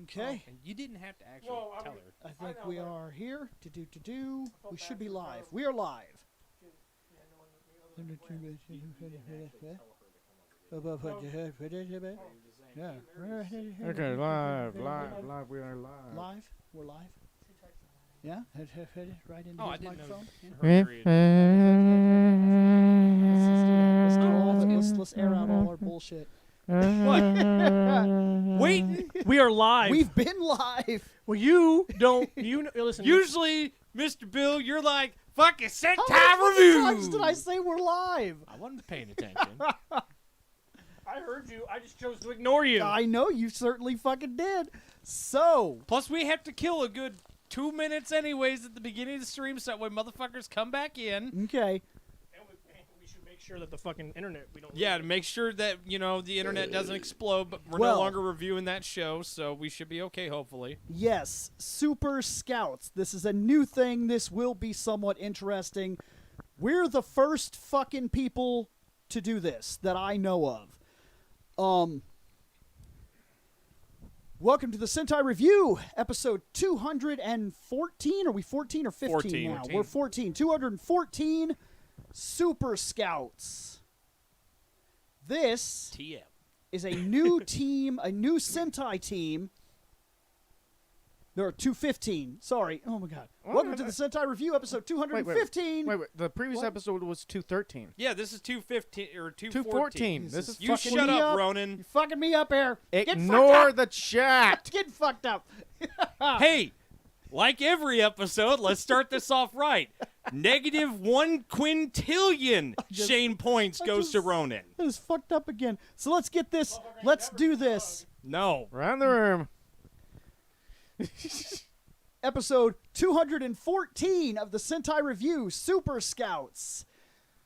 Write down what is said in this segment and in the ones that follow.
Okay. And you didn't have to actually tell her. I think we are here. We should be live. We are live. Yeah. Okay, live. We are live. Live? We're live? Yeah? Right into Oh, I his didn't know. microphone. Let's air out all our bullshit. Wait, We are live. We've been live. Well, you don't. Listen. usually, Mr. Bill, you're like, fucking Sentai How many review. times did I say we're live? I wasn't paying attention. I heard you. I just chose to ignore you. I know you certainly fucking did. So, Plus, we have to kill a good 2 minutes anyways at the beginning of the stream so that way motherfuckers come back in. okay. And we should make sure that the fucking internet. We don't. Yeah, to make sure that, the internet doesn't explode, but we're Well- no longer reviewing that show, so we should be okay, hopefully. Yes, Super Scouts. This is a new thing. This will be somewhat interesting. We're the first fucking people to do this that I know of. Welcome to the Sentai Review, episode 214. Are we 14 or 15 14. now? We're 14. 214 Super Scouts. This TM. is a new team, a new Sentai team. There are 215. Sorry. Oh, my God. Welcome to the Sentai Review, episode 215. Wait. The previous episode was 213. Yeah, this is 215 or 214. This is You fucking shut me up, up. Ronan. You're fucking me up here. Ignore the chat. Get fucked up. Hey, like every episode, let's start this off right. -1 quintillion Shane points goes to Ronan. That is fucked up again. So let's get this. Let's do this. No. Around the room. Episode 214 of the Sentai Review, Super Scouts.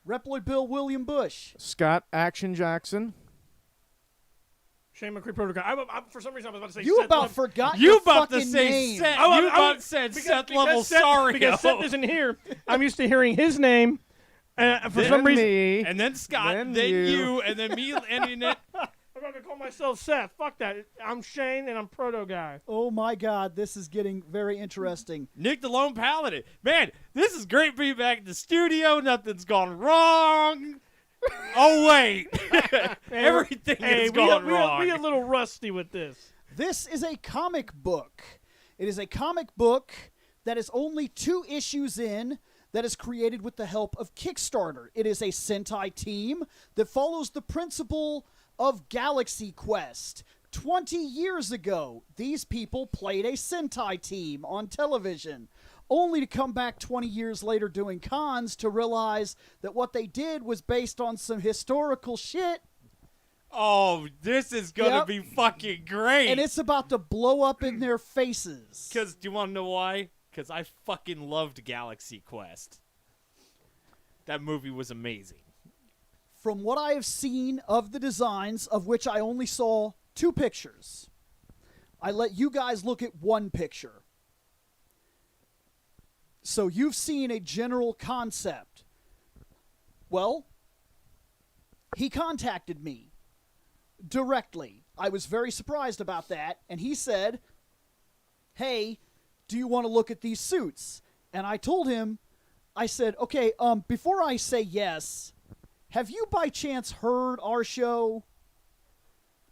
Reploid Bill William Bush. Scott Action Jackson. Shane McCree Protocol. For some reason, I was about to say. You Seth about Love- forgot You your about to fucking say name. Seth. I- You I- about said Seth level sorry. Because Seth isn't here. I'm used to hearing his name. For some reason, me. And then Scott, Then then you. you, and then me ending it. I'm not gonna call myself Seth. Fuck that. I'm Shane, and I'm Proto Guy. Oh my God, this is getting very interesting. Nick the Lone Paladin. Man, this is great being back in the studio. Nothing's gone wrong. Oh, wait. Everything has gone wrong. We a little rusty with this. This is a comic book. It is a comic book that is only 2 issues in, that is created with the help of Kickstarter. It is a Sentai team that follows the principle of Galaxy Quest. 20 years ago, these people played a Sentai team on television, only to come back 20 years later doing cons to realize that what they did was based on some historical shit. Oh, this is going to Yep. be fucking great. And it's about to blow up in their faces. Because, do you want to know why? Because I fucking loved Galaxy Quest. That movie was amazing. From what I have seen of the designs, of which I only saw 2 pictures, I let you guys look at 1 picture. So you've seen a general concept. Well, he contacted me directly. I was very surprised about that, and he said, hey, do you want to look at these suits? And I told him, I said, okay, before I say yes, have you by chance heard our show?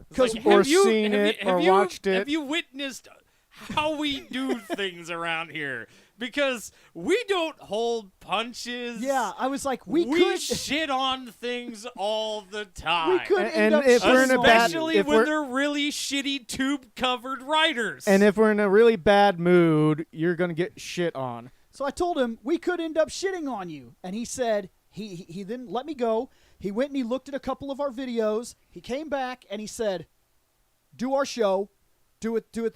Because Or seen it, or watched it. Have you witnessed how we do things around here? Because we don't hold punches. Yeah, I was like, we We could shit on things all the time. we could And end up if we're in a shitting on bad- Especially you. if when we're- they're really shitty tube-covered writers. And if we're in a really bad mood, you're going to get shit on. So I told him we could end up shitting on you, and he said he then let me go. He went and he looked at a couple of our videos. He came back and he said, "Do our show, do it the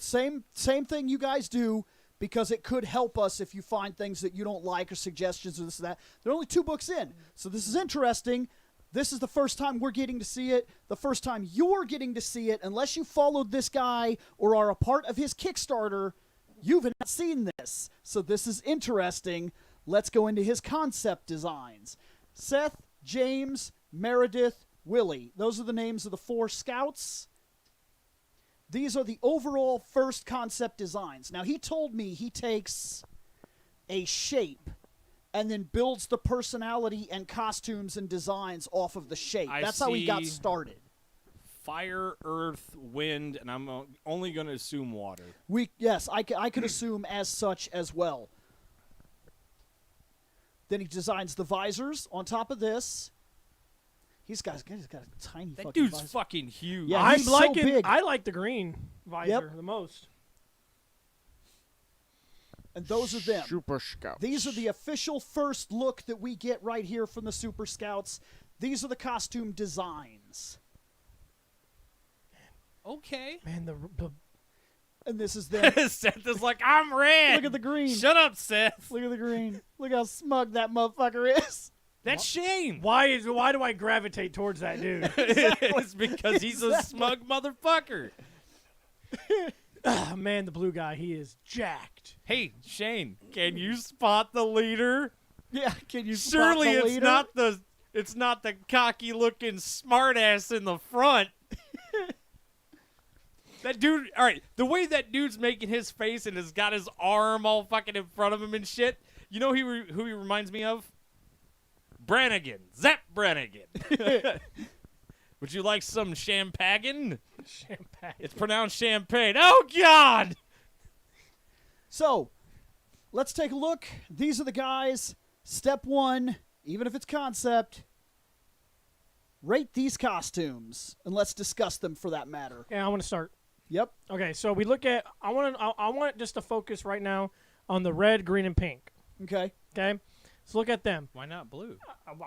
same thing you guys do, because it could help us if you find things that you don't like or suggestions or this or that." There are only 2 books in, so this is interesting. This is the first time we're getting to see it. The first time you're getting to see it, unless you followed this guy or are a part of his Kickstarter. You've not seen this, so this is interesting. Let's go into his concept designs. Seth, James, Meredith, Willie. Those are the names of the 4 scouts. These are the overall first concept designs. Now, he told me he takes a shape and then builds the personality and costumes and designs off of the shape. That's how he got started. Fire, earth, wind, and I'm only going to assume water. Yes, I could assume as such as well. Then he designs the visors on top of this. He's got a tiny That fucking dude's visor. fucking huge. Yeah, I'm he's so liking. big. I like the green visor the most. And those are them. Super Scout. These are the official first look that we get right here from the Super Scouts. These are the costume designs. Okay. Man, the And this is them. Seth is like, I'm red. Look at the green. Shut up, Seth. Look at the green. Look how smug that motherfucker is. That's Shane. why do I gravitate towards that dude? It's because he's a Exactly. smug motherfucker. Ah, man, the blue guy, he is jacked. Hey, Shane, can you spot the leader? Yeah, can you spot Surely the it's leader? not the cocky looking smartass in the front. That dude, all right, the way that dude's making his face and has got his arm all fucking in front of him and shit, you know who he reminds me of? Brannigan. Zap Brannigan. Would you like some champagne? Champagne. It's pronounced champagne. Oh, God! So, let's take a look. These are the guys. Step one, even if it's concept, rate these costumes, and let's discuss them for that matter. Yeah, I want to start. Yep. Okay, so we look at. I want just to focus right now on the red, green, and pink. Okay. Okay, let's look at them. Why not blue?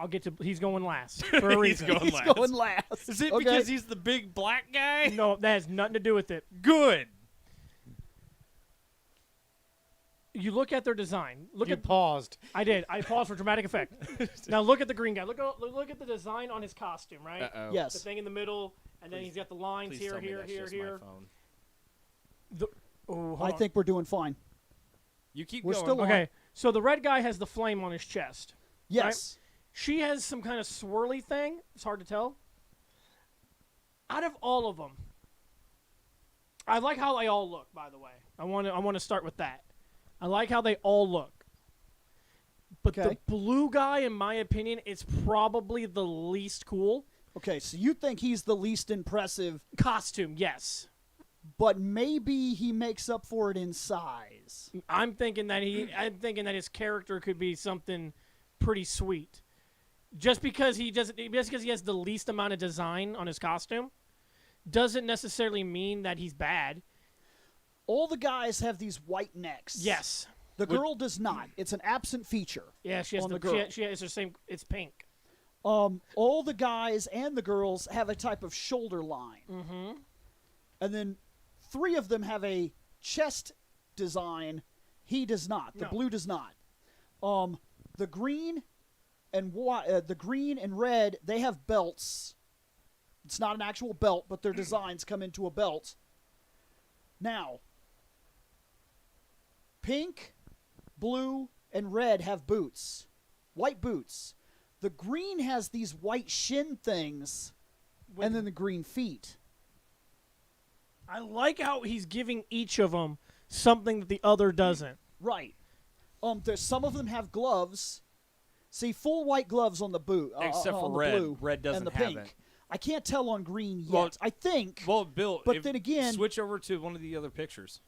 I'll get to. He's going last for a reason. Going He's last. going last. Is it Okay. because he's the big black guy? No, that has nothing to do with it. Good. You look at their design. Look You at. paused. I did. I paused for dramatic effect. Now look at the green guy. Look at the design on his costume, right? Uh-oh. The Yes. thing in the middle, and then he's got the lines Please here, tell me here, that's here, just here. my phone. Oh, hold I on. think we're doing fine. You keep We're going. still on. Okay, so the red guy has the flame on his chest. Yes. She has some kind of swirly thing. It's hard to tell. Out of all of them, I like how they all look. By the way, I want to start with that. I like how they all look. But Okay. the blue guy, in my opinion, is probably the least cool Okay, so you think he's the least impressive, costume. Yes, but maybe he makes up for it in size. I'm thinking that his character could be something pretty sweet. Just because he has the least amount of design on his costume, doesn't necessarily mean that he's bad. All the guys have these white necks. Yes. The girl does not. It's an absent feature. Yeah, she has On the the girl. she has the same. It's pink. All the guys and the girls have a type of shoulder line. Mm-hmm. And then 3 of them have a chest design. He does not. The No. blue does not. The green and red, they have belts. It's not an actual belt, but their designs come into a belt. Now, pink, blue, and red have boots. White boots. The green has these white shin things, and then the green feet. I like how he's giving each of them something that the other doesn't. Right. There's some of them have gloves. See, full white gloves on the boot. Except for on the red. blue Red doesn't and the have pink. it. I can't tell on green yet. Well- I think. Well, Bill, But then again- switch over to one of the other pictures.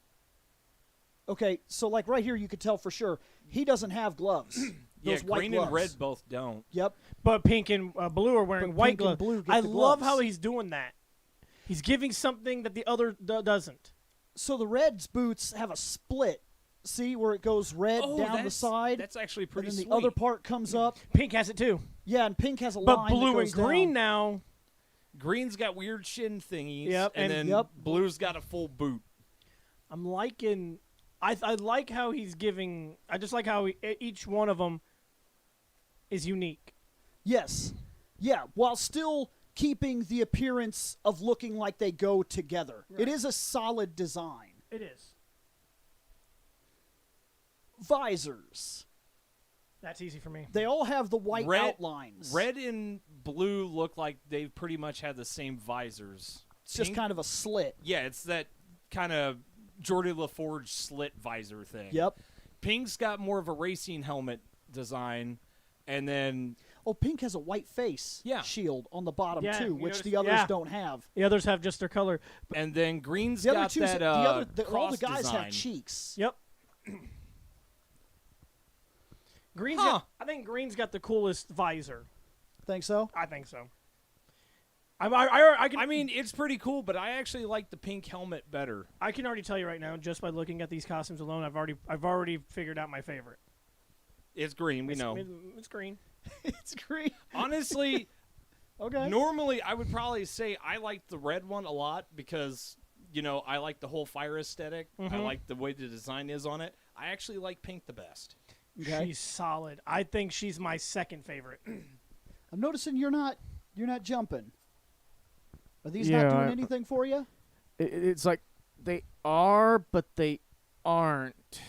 Okay, so like right here, you could tell for sure he doesn't have gloves. Yeah, Those white green gloves. and red both don't. Yep. But pink and blue are wearing But white pink and gloves. blue get I the love gloves. how he's doing that. He's giving something that the other doesn't. So the red's boots have a split. See where it goes red down the side, That's actually and pretty then the sweet. other part comes up. Pink has it too. Yeah, and pink has a But line that blue and goes green down. now. Green's got weird shin thingies. Yep, and and- then Yep. blue's got a full boot. I'm liking. I like how he's giving. I just like how each one of them is unique. Yes. Yeah, while still keeping the appearance of looking like they go together. It Right. is a solid design. It is. Visors. That's easy for me. They all have the white Red- outlines. Red and blue look like they've pretty much had the same visors. It's just kind of a slit. Yeah, it's that kind of Geordie LaForge slit visor thing. Yep. Pink's got more of a racing helmet design, and then Oh, Pink has a white face shield on the bottom Yeah, too, you which noticed- the others yeah. don't have. The others have just their color. and then Green's The other got two, that all cross the guys design. have cheeks. Yep. Green's Huh. got, I think Green's got the coolest visor. Think so? I think so. I can, I mean, it's pretty cool, but I actually like the pink helmet better. I can already tell you right now, just by looking at these costumes alone, I've already figured out my favorite. It's green, we know. It's green. It's green. Honestly, Okay. normally I would probably say I like the red one a lot because, I like the whole fire aesthetic. I Mhm. like the way the design is on it. I actually like pink the best. Okay. She's solid. I think she's my second favorite. I'm noticing you're not jumping. Are these Yeah, not doing I- anything for you? It's like they are, but they aren't.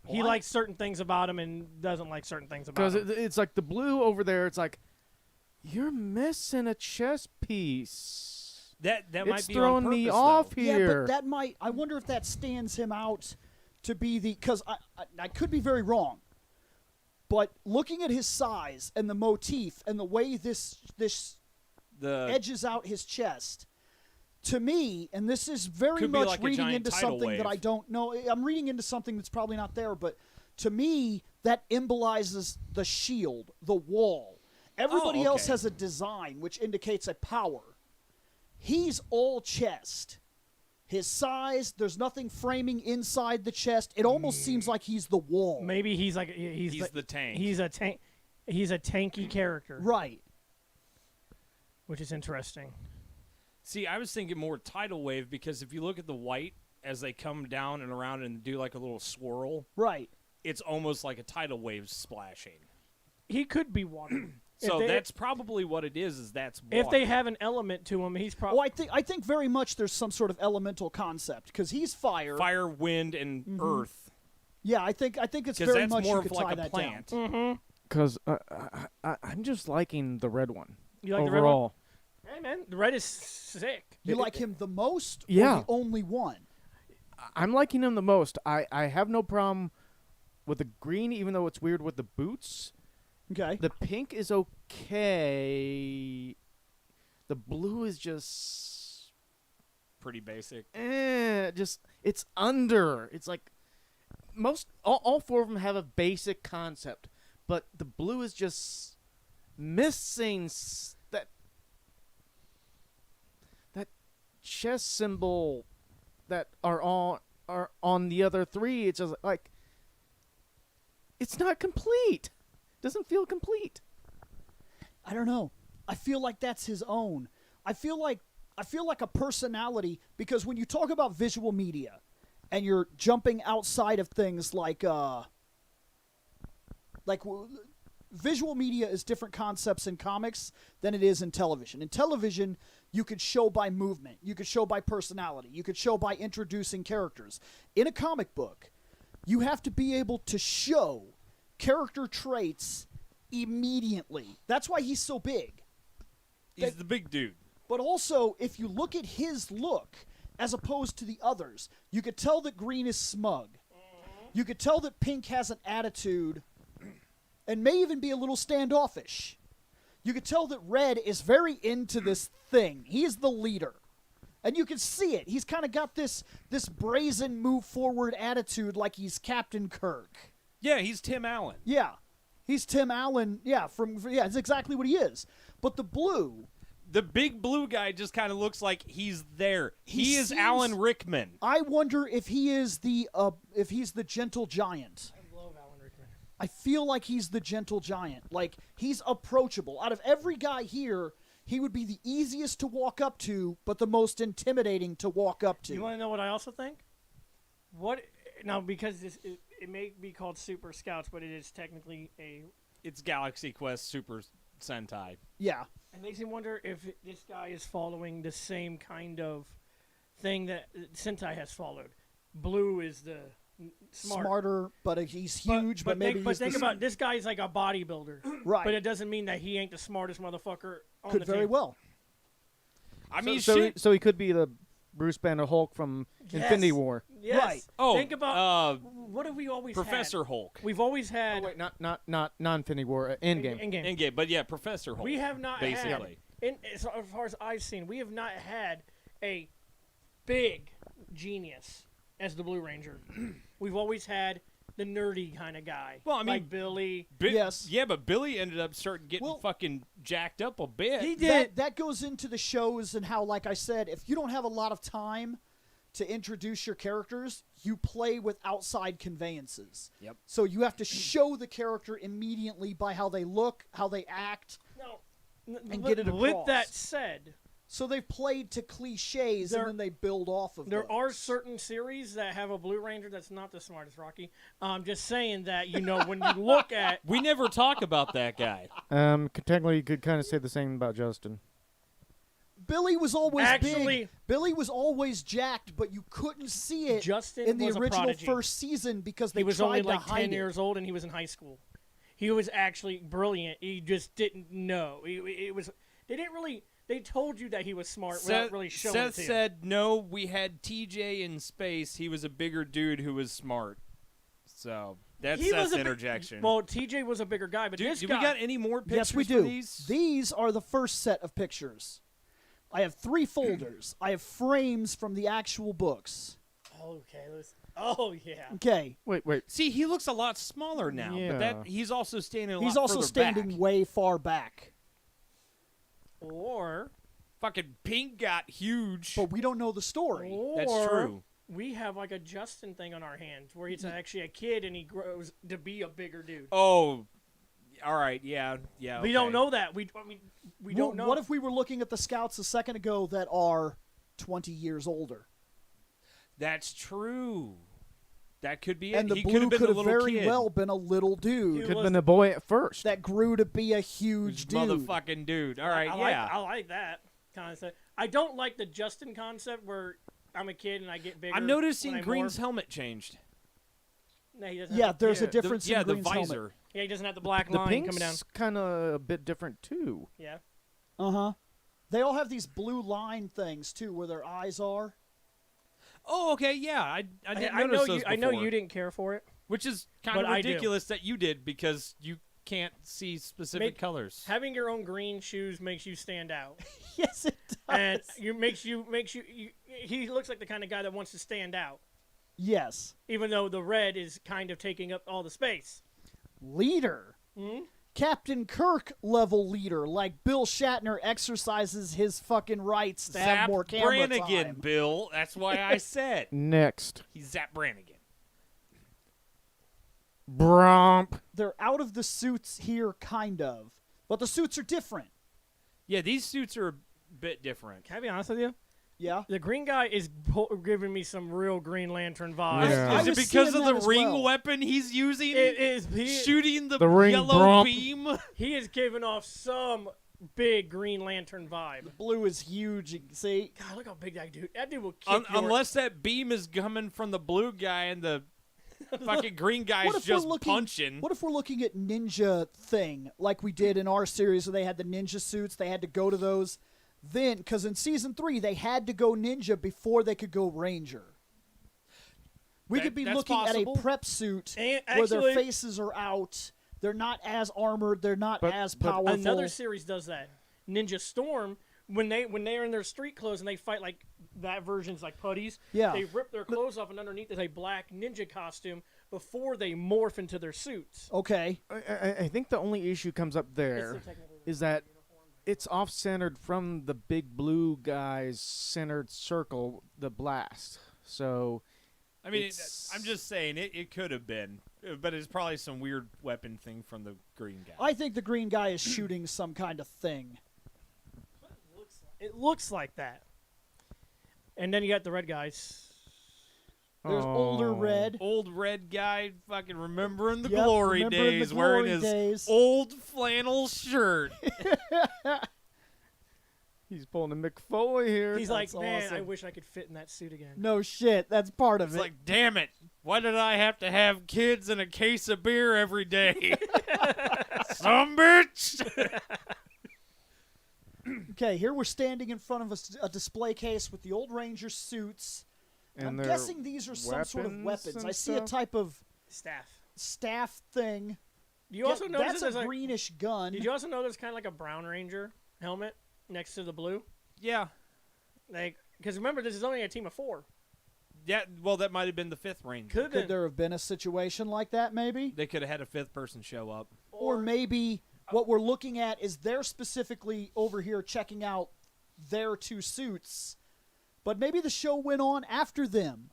He What? likes certain things about him and doesn't like certain things about Because him. it's like the blue over there. It's like you're missing a chess piece. That might It's be throwing on me purpose, off though. here. Yeah, but that might. I wonder if that stands him out to be the. Because I could be very wrong. But looking at his size and the motif and the way this The edges out his chest, to me, and this is very Could be much like a reading giant into tidal something that wave. I don't know. I'm reading into something that's probably not there, but to me, that symbolizes the shield, the wall. Everybody else okay. has a design which indicates a power. He's all chest. His size, there's nothing framing inside the chest. It almost seems like he's the wall. Maybe he's like he's the tank. He's a tank. He's a tanky character, Right. which is interesting. See, I was thinking more tidal wave because if you look at the white as they come down and around and do like a little swirl, Right. it's almost like a tidal wave splashing. He could be water. So they- that's probably what it is that's water. if they have an element to him, he's probably. Well, I think very much there's some sort of elemental concept because he's fire. fire, wind, and earth. Yeah, I think it's Because very that's much more you of could like tie a that plant. down. Mm-hmm. Because I'm just liking the red one. You like the red one? overall. Hey man, the red is sick. You like him the most? Yeah. Or the only one? I'm liking him the most. I have no problem with the green, even though it's weird with the boots. Okay. The pink is okay. The blue is just, Pretty basic. just it's under. It's like all four of them have a basic concept, but the blue is just missing that chess symbol that are on the other three. It's just like it's not complete. Doesn't feel complete. I don't know. I feel like that's his own. I feel like a personality because when you talk about visual media and you're jumping outside of things like visual media is different concepts in comics than it is in television. In television, you could show by movement, you could show by personality, you could show by introducing characters. In a comic book, you have to be able to show character traits immediately. That's why he's so big. He's the big dude. But also, if you look at his look as opposed to the others, you could tell that Green is smug. You could tell that Pink has an attitude and may even be a little standoffish. You could tell that Red is very into this thing. He is the leader. And you can see it. He's kind of got this brazen move forward attitude like he's Captain Kirk. Yeah, he's Tim Allen. Yeah. He's Tim Allen. Yeah, that's exactly what he is. But the blue, The big blue guy just kind of looks like he's there. He He is seems- Alan Rickman. I wonder if he's the gentle giant. I love Alan Rickman. I feel like he's the gentle giant. Like he's approachable. Out of every guy here, he would be the easiest to walk up to, but the most intimidating to walk up to. You want to know what I also think? What now? Because it may be called Super Scouts, but it is technically a. It's Galaxy Quest Super Sentai. Yeah. It makes me wonder if this guy is following the same kind of thing that Sentai has followed. Blue is the Smarter, but he's huge, but maybe he's think about this guy's like a bodybuilder, right. but it doesn't mean that he ain't the smartest motherfucker on Could the very team. well. I mean, so shit. he could be the Bruce Banner Hulk from Infinity War. Yes. Right. Oh, Think about what have we always Professor had? Hulk. We've always had. Oh wait, not Infinity War. Endgame. Endgame. Endgame, but yeah, Professor Hulk. We have not basically. had, as far as I've seen, we have not had a big genius as the Blue Ranger. We've always had the nerdy kind of guy. Well, I mean, like Billy. Yes. Yeah, but Billy ended up starting getting Well, fucking jacked up a bit. He did. That goes into the shows and how, like I said, if you don't have a lot of time to introduce your characters, you play with outside conveyances. Yep. So you have to show the character immediately by how they look, how they act. No. And get it With across. that said, So they've played to cliches There- and then they build off of there those. are certain series that have a Blue Ranger that's not the smartest, Rocky. I'm just saying that, when you look at. We never talk about that guy. Technically, you could kind of say the same about Justin. Billy was always Actually- big. Billy was always jacked, but you couldn't see it Justin in the was a original prodigy. first season because they He was tried only to like hide 10 it. years old and he was in high school. He was actually brilliant. He just didn't know. It was. They didn't really. They told you that he was smart without really showing Seth it to you. said, no, we had TJ in space. He was a bigger dude who was smart. So that's He was Seth's a bi- interjection. Well, TJ was a bigger guy, but Dude, this do guy. we got any more pictures Yes, we for do. these? These are the first set of pictures. I have 3 folders. I have frames from the actual books. Okay. Oh yeah. Okay. Wait. See, he looks a lot smaller now, but Yeah. he's also standing a He's lot also further standing back. way far back. Or Fucking Pink got huge. But we don't know the story. That's or true. we have like a Justin thing on our hands where he's actually a kid and he grows to be a bigger dude. Oh, all right, yeah. We don't know that. We don't know. What if we were looking at the scouts a second ago that are 20 years older? That's true. That could be And it. the He blue been could a have little very kid. well been a little dude He Could have was been a boy at first. that grew to be a huge dude. Motherfucking dude. All right, I like that kind of stuff. I don't like the Justin concept where I'm a kid and I get bigger. I'm noticing when I Green's morph. helmet changed. No, he doesn't. Yeah, have there's a Yeah. difference the in Green's visor. helmet. Yeah, he doesn't have the black The line pink's coming down. kind of a bit different too. Yeah. Uh-huh. They all have these blue line things, too, where their eyes are. Oh, okay, yeah. I didn't I notice know those you. I know before. you didn't care for it. Which is kind But of I do. ridiculous that you did because you can't see specific colors. Having your own green shoes makes you stand out, Yes, it does. and makes you. He looks like the kind of guy that wants to stand out, Yes. even though the red is kind of taking up all the space. Leader. Hmm? Captain Kirk level leader, like Bill Shatner exercises his fucking rights to have Zap more camera Brannigan, time. Bill. That's why I said Next, he's Zap Brannigan. Bromp. They're out of the suits here, kind of. But the suits are different. Yeah, these suits are a bit different. Can I be honest with you? Yeah? The green guy is giving me some real Green Lantern vibes. Yeah. I Is it was because seeing of that the as ring well. weapon he's using? It is. Shooting the The ring yellow bromp. beam? He is giving off some big Green Lantern vibe. Blue is huge. You can see? God, look how big that dude. That dude will kick your. Unless that beam is coming from the blue guy and the fucking green guy What is if we're just looking- punching. What if we're looking at ninja thing, like we did in our series where they had the ninja suits? They had to go to those. Then, because in season 3, they had to go ninja before they could go ranger. We could be That's looking possible. at a prep suit And where their actually- faces are out. They're not as armored. They're not as but powerful. Another series does that. Ninja Storm, when they're in their street clothes and they fight like that version's like putties. Yeah. They rip their clothes off and underneath is a black ninja costume before they morph into their suits. Okay. I think the only issue comes up there is that it's off-centered from the big blue guy's centered circle, the blast. So, I mean, it's- I'm just saying it could have been, but it's probably some weird weapon thing from the green guy. I think the green guy is shooting some kind of thing. It looks like that. And then you got the red guys. There's older Oh. red. Old red guy fucking remembering the Yep, glory remembering the days, wearing glory his days. old flannel shirt. He's pulling a Mick Foley here. He's like, That's man, I awesome. wish I could fit in that suit again. No shit. That's part of It's it. like, damn it, why did I have to have kids and a case of beer every day? Some bitch. Okay, here we're standing in front of a display case with the old Ranger suits. And I'm their guessing these are some sort of weapons. and I see a stuff? type of Staff. thing. You also notice that's there's a like, greenish gun. Did you also know there's kind of like a Brown Ranger helmet next to the blue? Yeah. Like, because remember, this is only a team of 4. Yeah, well, that might have been the 5th Ranger. Could have Could been. there have been a situation like that, maybe? They could have had a 5th person show up. Or maybe what we're looking at is they're specifically over here checking out their 2 suits, but maybe the show went on after them,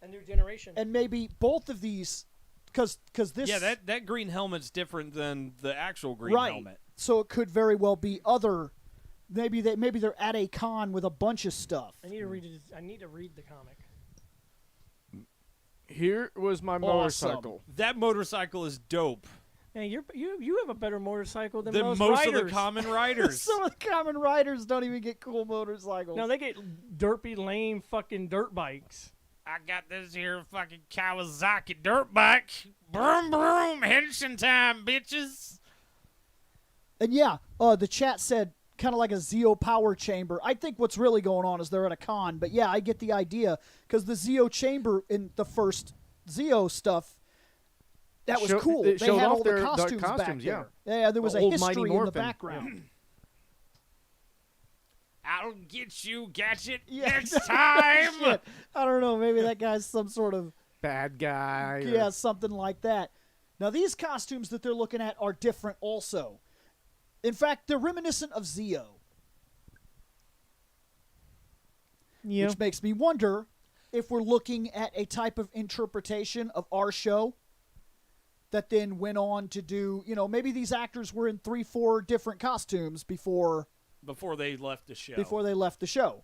a new generation. and maybe both of these, because this Yeah, that green helmet's different than the actual green right. helmet. So it could very well be other. Maybe they're at a con with a bunch of stuff. I need to read. I need to read the comic. Here was my motorcycle. That motorcycle is dope. Man, you have a better motorcycle than Than most most riders. of the common riders. Some of the common riders don't even get cool motorcycles. No, they get derpy, lame, fucking dirt bikes. I got this here fucking Kawasaki dirt bike. Broom, broom, Henshin time, bitches. And yeah, the chat said kind of like a Zeo power chamber. I think what's really going on is they're at a con. But yeah, I get the idea because the Zeo chamber in the first Zeo stuff, that was cool. It They showed had off all their the costumes, back costumes, there. Yeah, there was The a old Mighty history in the Morphin. background. I'll get you, Gadget, Yeah. next time. Shit. I don't know. Maybe that guy's some sort of Bad guy. or- yeah, something like that. Now these costumes that they're looking at are different also. In fact, they're reminiscent of Zeo, Yeah. which makes me wonder if we're looking at a type of interpretation of our show that then went on to do, maybe these actors were in 3-4 different costumes before They left the show. they left the show.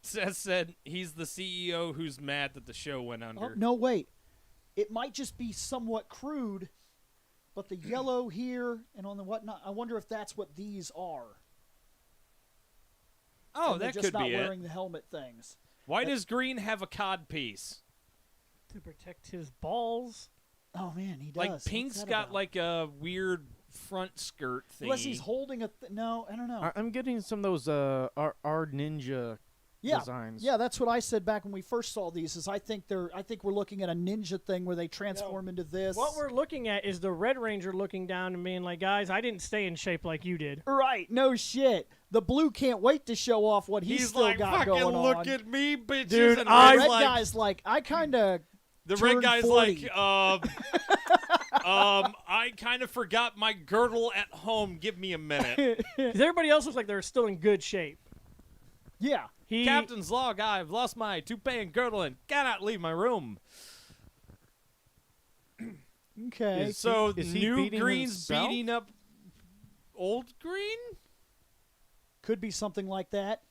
Seth said he's the CEO who's mad that the show went under. Oh, no, wait. It might just be somewhat crude, but the yellow here and on the whatnot, I wonder if that's what these are. Oh, And they're that just could not be wearing it. the helmet things. Why does Green have a cod piece? To protect his balls. Oh man, he does. Like What's Pink's that got about? like a weird front skirt thingy. Unless he's holding a no, I don't know. I'm getting some of those our ninja yeah, designs. yeah, that's what I said back when we first saw these. Is I think we're looking at a ninja thing where they transform into this. What we're looking at is the Red Ranger looking down and being like, guys, I didn't stay in shape like you did. right? No shit. The blue can't wait to show off what he's still like, got fucking going look on. at me, bitches. Dude, and The Red's red like, guy's like, I kind of. the red turned guy's 40. like, I kind of forgot my girdle at home. Give me a minute. 'Cause everybody else looks like they're still in good shape. Yeah. Captain's log, I've lost my toupee and girdle and cannot leave my room. Okay. So is he new beating Green's himself? beating up old Green? Could be something like that,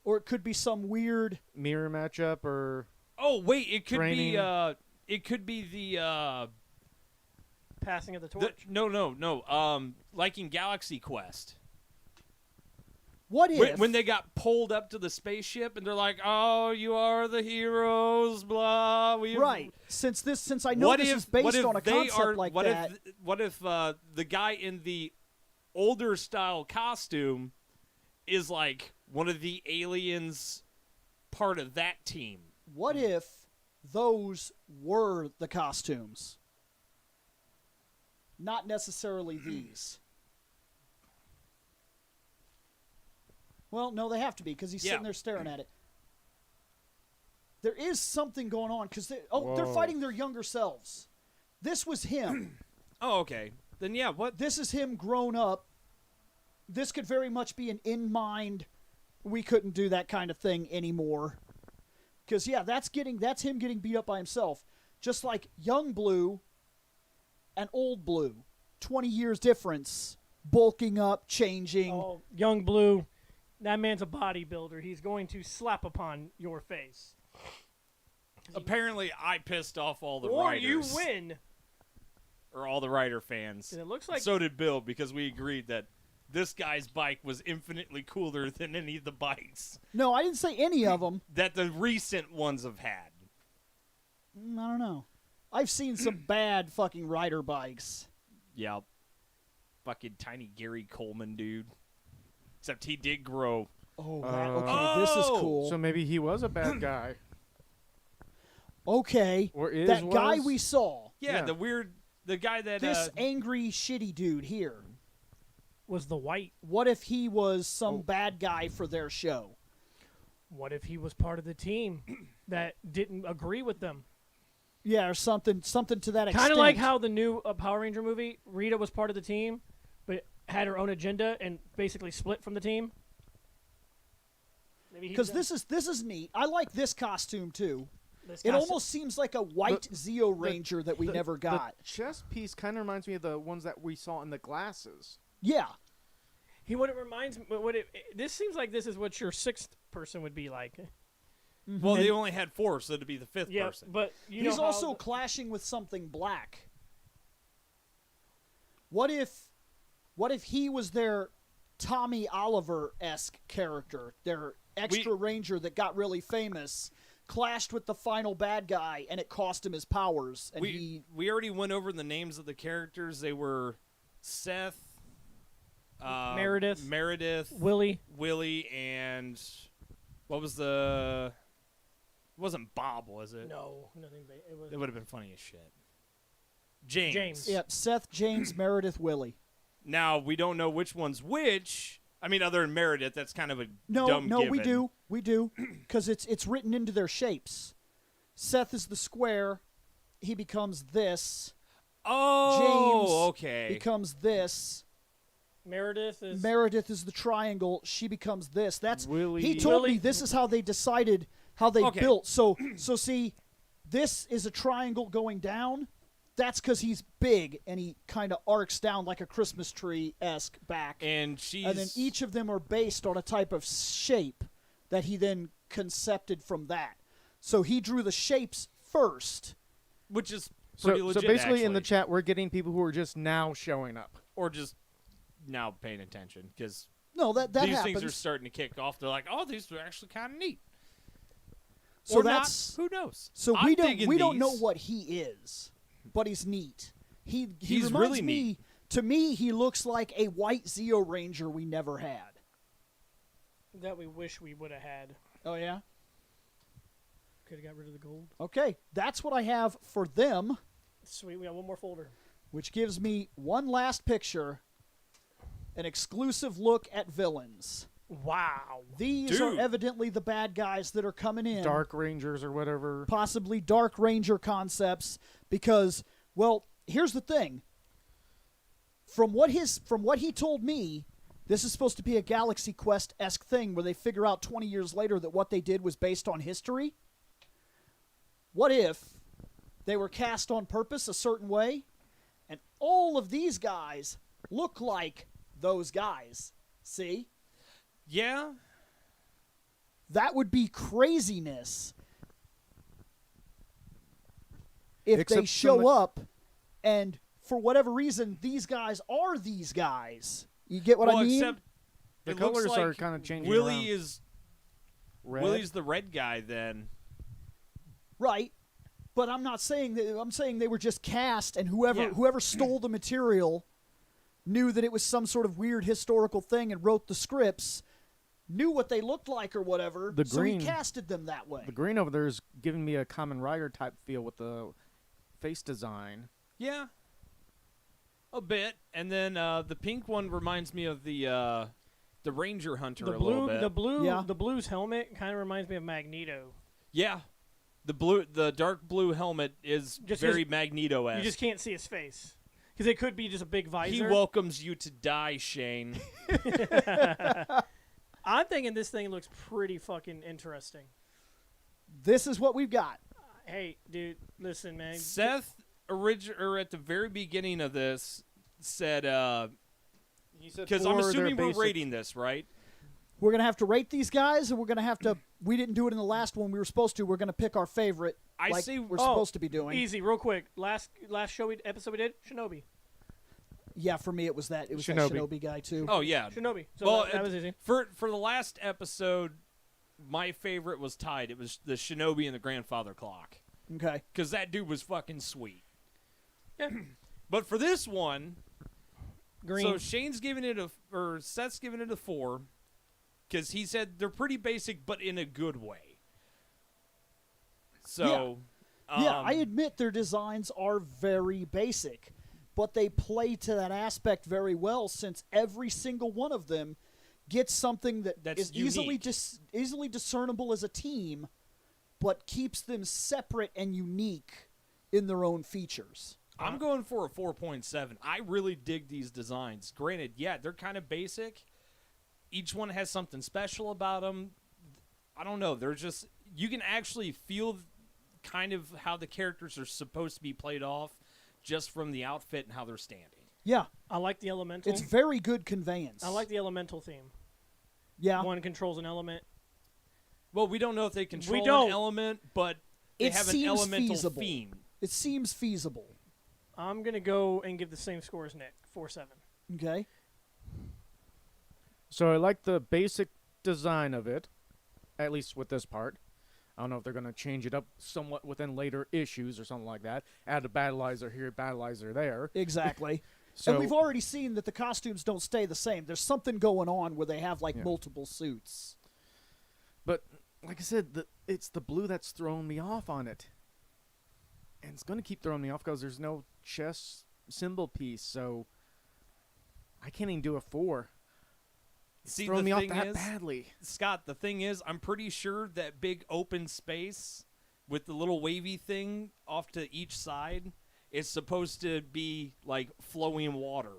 or it could be some weird. Mirror matchup or Oh wait, it could Training. be the Passing of the torch. no. Like in Galaxy Quest. What if When they got pulled up to the spaceship and they're like, "Oh, you are the heroes," blah. right? Since I know this is based on a concept like that. What if the guy in the older style costume is like one of the aliens, part of that team? What if those were the costumes, not necessarily these? Well, no, they have to be because he's sitting there staring at it. There is something going on because they're Whoa. fighting their younger selves. This was him. Oh, okay. Then yeah, what? This is him grown up. This could very much be an in mind. We couldn't do that kind of thing anymore. Because yeah, that's him getting beat up by himself. Just like young Blue and old Blue, 20 years difference, bulking up, changing. Oh, young Blue, that man's a bodybuilder. He's going to slap upon your face. Apparently, I pissed off all the Or writers. you win. Or all the writer fans. And it looks like So did Bill, because we agreed that this guy's bike was infinitely cooler than any of the bikes No, I didn't say any of them. that the recent ones have had. I don't know. I've seen some bad fucking rider bikes. Yeah. Fucking tiny Gary Coleman, dude. Except he did grow. Oh, okay. This is Oh! cool. So maybe he was a bad guy. Okay. Or is That guy was? we saw. Yeah, Yeah. the guy that This angry, shitty dude here. Was the white? What if he was some bad guy for their show? What if he was part of the team that didn't agree with them? Yeah, or something to that extent. Kind of like how the new Power Ranger movie, Rita was part of the team, but had her own agenda and basically split from the team. Because this is neat. I like this costume too. This It guy's- almost seems like a white Zeo Ranger that we never got. The chest piece kind of reminds me of the ones that we saw in the glasses. Yeah. What it reminds me. This seems like this is what your sixth person would be like. well, they only had 4, so it'd be the 5th Yeah, person. but you He's know how also clashing with something black. What if he was their Tommy Oliver-esque character, their extra ranger that got really famous, clashed with the final bad guy, and it cost him his powers, and we already went over the names of the characters. They were Seth, Meredith, Willie, and what was the? It wasn't Bob, was it? no, nothing. It was It would have been funny as shit. James. Yep, Seth, James, Meredith, Willie. Now we don't know which one's which. I mean, other than Meredith, that's kind of a No, dumb no, given. we do, because it's written into their shapes. Seth is the square. He becomes this. Oh, James okay. becomes this. Meredith is Meredith is the triangle. She becomes this. That's Willie- he told Willie- me this is how they decided how they Okay. built. So see, this is a triangle going down. That's because he's big and he kind of arcs down like a Christmas tree-esque back. and she's And then each of them are based on a type of shape that he then concepted from that. So he drew the shapes first. which is So, pretty legit. so basically, in the actually. chat, we're getting people who are just now showing up. or just now paying attention because No, that these happens. things are starting to kick off. They're like, oh, these are actually kind of neat. So or that's not. Who knows? so I'm we don't digging we don't know these. what he is, but he's neat. He He's reminds really me neat. to me he looks like a white Zeo Ranger we never had. that we wish we would have had. Oh yeah. Could have got rid of the gold. Okay, that's what I have for them, Sweet, we got one more folder. which gives me one last picture, an exclusive look at villains. Wow. These Dude. are evidently the bad guys that are coming in. Dark Rangers or whatever. Possibly Dark Ranger concepts because, well, here's the thing. From what he told me, this is supposed to be a Galaxy Quest-esque thing where they figure out 20 years later that what they did was based on history. What if they were cast on purpose a certain way and all of these guys look like those guys? See? Yeah. That would be craziness. If they Except show some- up and for whatever reason these guys are these guys. You get what well, I mean? except The it looks colors are like kind of changing Willie around. is Red. Willie's the red guy then. Right. But I'm not saying that. I'm saying they were just cast and whoever Yeah. whoever stole the material knew that it was some sort of weird historical thing and wrote the scripts, knew what they looked like or whatever, The so he green- casted them that way. The green over there is giving me a Kamen Rider type feel with the face design. Yeah. A bit. And then the pink one reminds me of the Ranger Hunter The a little blue, bit. Yeah. the blue's helmet kind of reminds me of Magneto. Yeah. The dark blue helmet is Just very 'cause Magneto-esque. You just can't see his face because it could be just a big visor. He welcomes you to die, Shane. I'm thinking this thing looks pretty fucking interesting. This is what we've got. Hey, dude, listen, man. Seth at the very beginning of this said He said because I'm assuming we're rating this, right? We're going to have to rate these guys, and we're going to have to. We didn't do it in the last one. We were supposed to. We're going to pick our favorite. I like say- we're Oh, supposed to be doing. Easy, real quick. Last episode we did Shinobi. Yeah, for me it was that. It was Shinobi. that Shinobi guy too. Oh yeah. Shinobi. So Well, that was easy. For the last episode, my favorite was tied. It was the Shinobi and the Grandfather Clock Okay. because that dude was fucking sweet. Yeah. But for this one, Green. So Shane's giving it or Seth's giving it a 4 because he said they're pretty basic, but in a good way. So, yeah, I admit their designs are very basic, but they play to that aspect very well since every single one of them gets something That's is easily unique. easily discernible as a team, but keeps them separate and unique in their own features. I'm going for a 4.7. I really dig these designs. Granted, yeah, they're kind of basic. Each one has something special about them. I don't know. They're just, you can actually feel kind of how the characters are supposed to be played off just from the outfit and how they're standing. Yeah, I like the elemental. it's very good conveyance. I like the elemental theme. Yeah, One controls an element. Well, we don't know if they control don't. an element, but they It have an seems elemental feasible. theme. it seems feasible. I'm going to go and give the same score as Nick, 4-7. Okay. So I like the basic design of it, at least with this part. I don't know if they're going to change it up somewhat within later issues or something like that. Add a battleizer here, battleizer there. Exactly. So And we've already seen that the costumes don't stay the same. There's something going on where they have like Yeah. multiple suits. But like I said, it's the blue that's throwing me off on it. And it's going to keep throwing me off because there's no chess symbol piece. So I can't even do a 4. It's See, throwing the me off thing that is, badly. Scott, the thing is, I'm pretty sure that big open space with the little wavy thing off to each side is supposed to be like flowing water.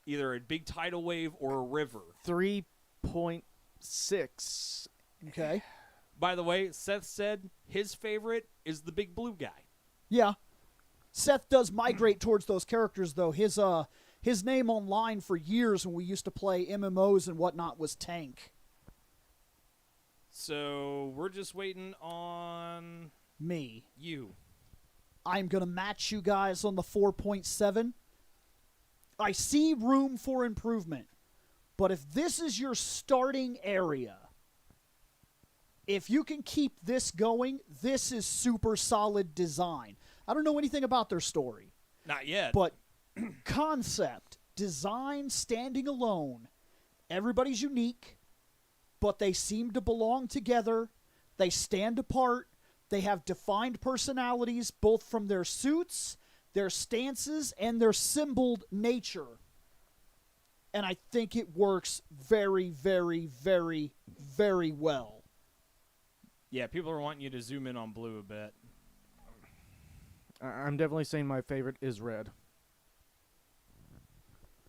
Either a big tidal wave or a river. 3.6. Okay. By the way, Seth said his favorite is the big blue guy. Yeah. Seth does migrate towards those characters, though. His name online for years when we used to play MMOs and whatnot was Tank. So we're just waiting on Me. you. I'm going to match you guys on the 4.7. I see room for improvement. But if this is your starting area, if you can keep this going, this is super solid design. I don't know anything about their story, Not yet. but concept, design standing alone, everybody's unique, but they seem to belong together. They stand apart. They have defined personalities, both from their suits, their stances, and their symboled nature. And I think it works very, very, very, very well. Yeah, people are wanting you to zoom in on blue a bit. I'm definitely saying my favorite is red.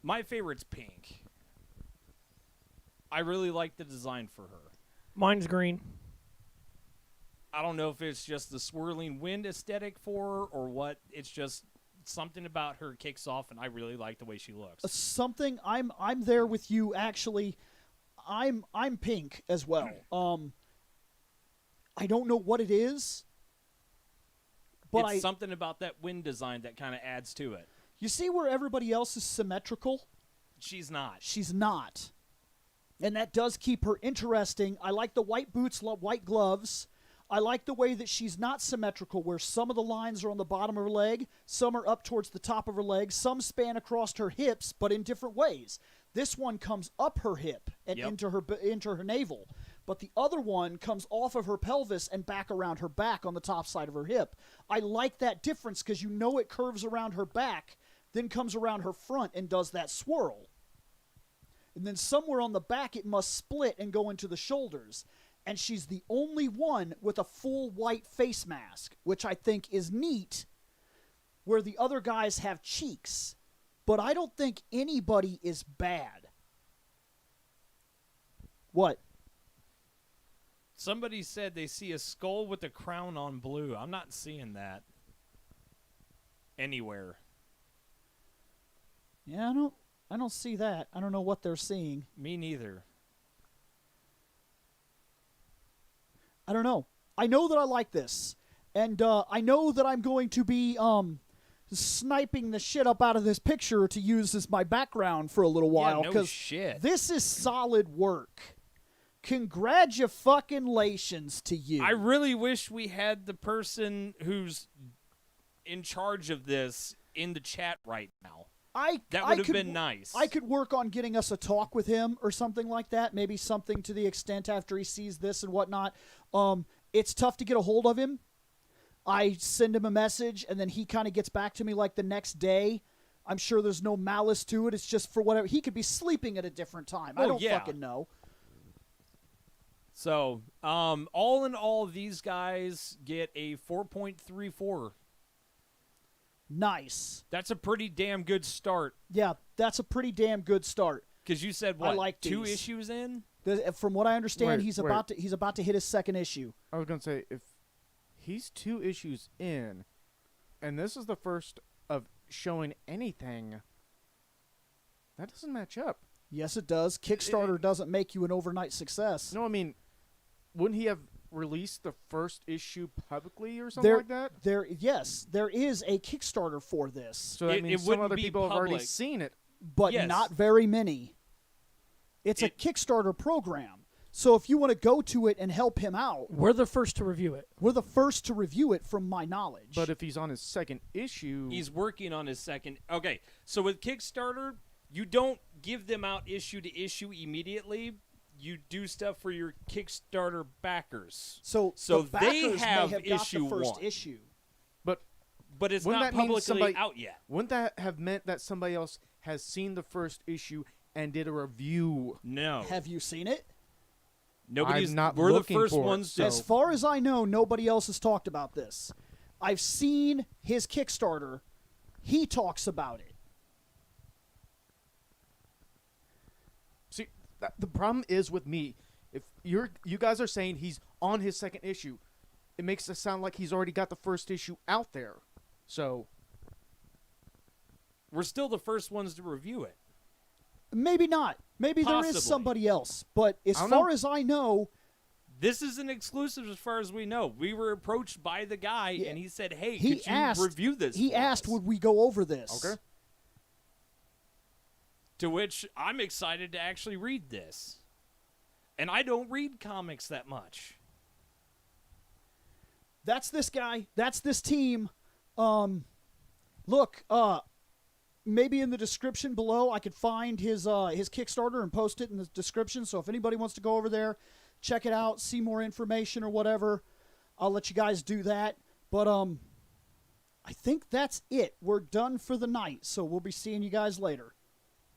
My favorite's pink. I really like the design for her. Mine's green. I don't know if it's just the swirling wind aesthetic for her or what. It's just something about her kicks off, and I really like the way she looks. Something I'm there with you actually. I'm pink as well. I don't know what it is, but It's something about that wind design that kind of adds to it. you see where everybody else is symmetrical? She's not. She's not. And that does keep her interesting. I like the white boots, white gloves. I like the way that she's not symmetrical, where some of the lines are on the bottom of her leg, some are up towards the top of her leg, some span across her hips, but in different ways. This one comes up her hip and Yep. into her navel, but the other one comes off of her pelvis and back around her back on the top side of her hip. I like that difference because you know it curves around her back, then comes around her front and does that swirl. And then somewhere on the back it must split and go into the shoulders. And she's the only one with a full white face mask, which I think is neat, where the other guys have cheeks. But I don't think anybody is bad. What? Somebody said they see a skull with a crown on blue. I'm not seeing that anywhere. Yeah, I don't see that. I don't know what they're seeing. Me neither. I don't know. I know that I like this. And I know that I'm going to be sniping the shit up out of this picture to use as my background for a little while. Yeah, no 'cause shit. this is solid work. Congratulations to you. I really wish we had the person who's in charge of this in the chat right now. That I would have could- been nice. I could work on getting us a talk with him or something like that. Maybe something to the extent after he sees this and whatnot. It's tough to get a hold of him. I send him a message, and then he kind of gets back to me like the next day. I'm sure there's no malice to it. It's just for whatever. He could be sleeping at a different time. I Oh, don't yeah. fucking know. So, all in all, these guys get a 4.34. Nice. That's a pretty damn good start. Yeah, that's a pretty damn good start. Because you said, I what, like 2 these. issues in? From what I understand, Wait, he's wait. about to hit his second issue. I was gonna say if he's 2 issues in, and this is the first of showing anything, that doesn't match up. Yes, it does. Kickstarter doesn't make you an overnight success. No, I mean, wouldn't he have released the first issue publicly or something like that? There is a Kickstarter for this, So that It means some wouldn't other be people have already public. seen it. but Yes. not very many. It's a Kickstarter program. So if you want to go to it and help him out, We're the first to review it. we're the first to review it from my knowledge. But if he's on his second issue, He's working on his second. Okay, so with Kickstarter, you don't give them out issue to issue immediately. You do stuff for your Kickstarter backers. so so the they backers have may have got issue the first 1. issue. But it's Wouldn't not that mean publicly somebody- out yet. wouldn't that have meant that somebody else has seen the first issue and did a review? No. Have you seen it? Nobody's. I'm not We're the looking first for it, ones to. As far as I know, nobody else has talked about this. I've seen his Kickstarter. He talks about it. See, the problem is with me. If you guys are saying he's on his second issue, it makes it sound like he's already got the first issue out there. So We're still the first ones to review it. Maybe not. Maybe there Possibly. is somebody else. But as I don't far know. as I know, This is an exclusive as far as we know. We were approached by the guy, Yeah. and he said, "Hey, he could you asked. review this?" He for asked, us? "Would we go over this?" Okay. To which I'm excited to actually read this. And I don't read comics that much. That's this guy. That's this team. Look, maybe in the description below, I could find his Kickstarter and post it in the description. So if anybody wants to go over there, check it out, see more information or whatever, I'll let you guys do that. But I think that's it. We're done for the night. So we'll be seeing you guys later.